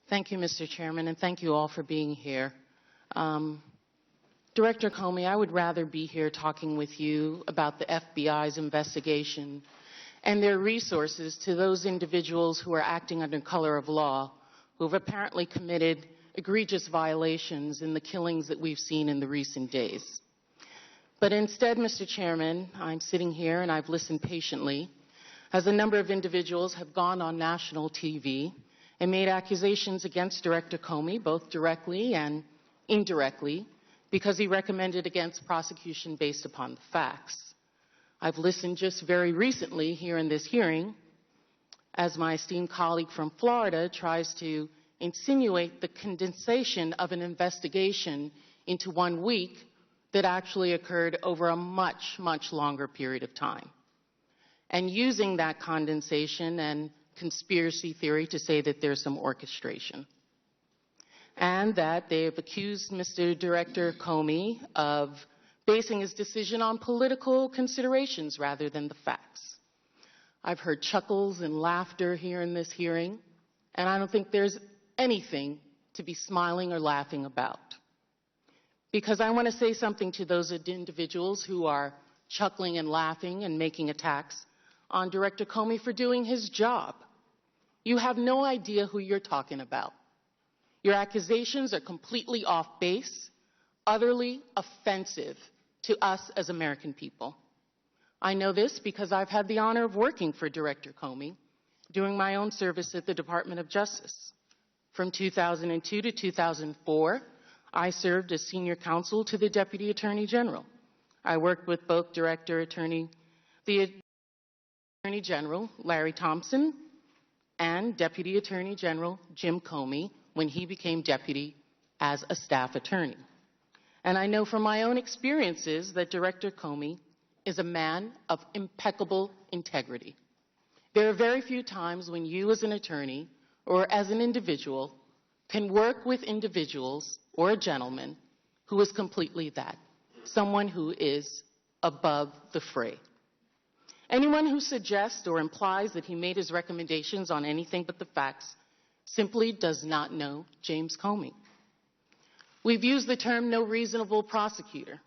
Thank you, Mr. Chairman, and thank you all for being here. Director Comey, I would rather be here talking with you about the FBI's investigation and their resources to those individuals who are acting under color of law, who have apparently committed egregious violations in the killings that we've seen in the recent days. But instead, Mr. Chairman, I'm sitting here and I've listened patiently as a number of individuals have gone on national TV and made accusations against Director Comey, both directly and indirectly, because he recommended against prosecution based upon the facts. I've listened just very recently here in this hearing as my esteemed colleague from Florida tries to insinuate the condensation of an investigation into 1 week that actually occurred over a much, much longer period of time. And using that condensation and conspiracy theory to say that there's some orchestration. And that they have accused Mr. Director Comey of basing his decision on political considerations rather than the facts. I've heard chuckles and laughter here in this hearing, and I don't think there's anything to be smiling or laughing about. Because I want to say something to those individuals who are chuckling and laughing and making attacks on Director Comey for doing his job. You have no idea who you're talking about. Your accusations are completely off base, utterly offensive to us as American people. I know this because I've had the honor of working for Director Comey during my own service at the Department of Justice. From 2002 to 2004, I served as senior counsel to the Deputy Attorney General. I worked with both the Attorney General, Larry Thompson, and Deputy Attorney General Jim Comey when he became deputy as a staff attorney. And I know from my own experiences that Director Comey is a man of impeccable integrity. There are very few times when you as an attorney or as an individual can work with individuals or a gentleman who is completely that, someone who is above the fray. Anyone who suggests or implies that he made his recommendations on anything but the facts simply does not know James Comey. We've used the term no reasonable prosecutor.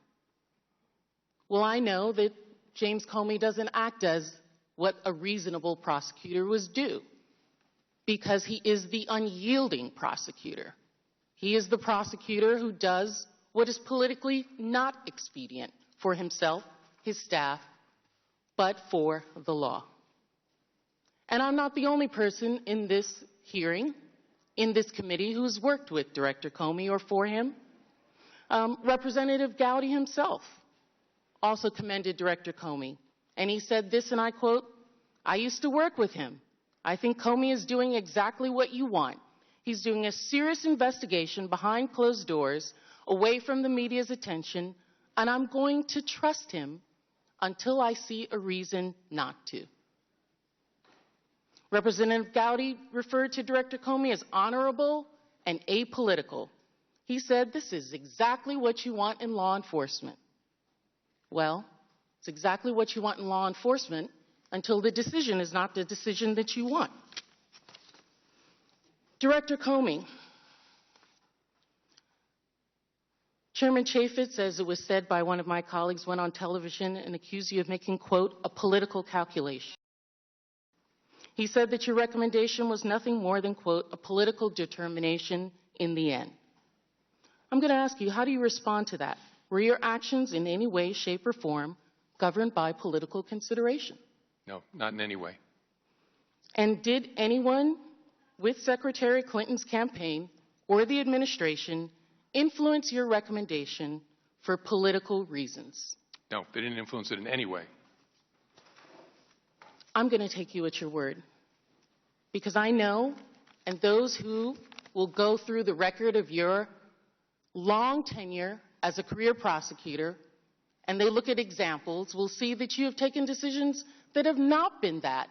Well, I know that James Comey doesn't act as what a reasonable prosecutor was due, because he is the unyielding prosecutor. He is the prosecutor who does what is politically not expedient for himself, his staff, but for the law. And I'm not the only person in this hearing, in this committee, who's worked with Director Comey or for him. Representative Gowdy himself also commended Director Comey. And he said this, and I quote, "I used to work with him. I think Comey is doing exactly what you want. He's doing a serious investigation behind closed doors, away from the media's attention, and I'm going to trust him until I see a reason not to." Representative Gowdy referred to Director Comey as honorable and apolitical. He said, "This is exactly what you want in law enforcement." Well, it's exactly what you want in law enforcement until the decision is not the decision that you want. Director Comey, Chairman Chaffetz, as it was said by one of my colleagues, went on television and accused you of making, quote, a political calculation. He said that your recommendation was nothing more than, quote, a political determination in the end. I'm going to ask you, how do you respond to that? Were your actions in any way, shape, or form governed by political consideration? No, not in any way. And did anyone with Secretary Clinton's campaign or the administration influence your recommendation for political reasons? No, they didn't influence it in any way. I'm going to take you at your word, because I know, and those who will go through the record of your long tenure as a career prosecutor, and they look at examples, will see that you have taken decisions that have not been that,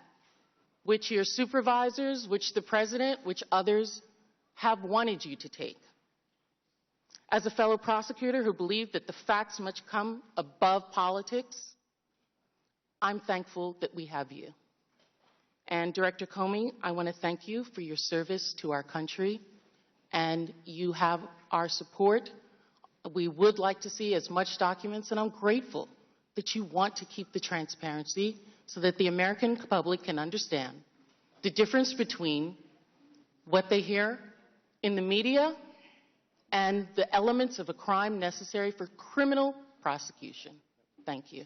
which your supervisors, which the president, which others have wanted you to take. As a fellow prosecutor who believed that the facts must come above politics, I'm thankful that we have you. And Director Comey, I want to thank you for your service to our country and you have our support. We would like to see as much documents, and I'm grateful that you want to keep the transparency so that the American public can understand the difference between what they hear in the media and the elements of a crime necessary for criminal prosecution. Thank you.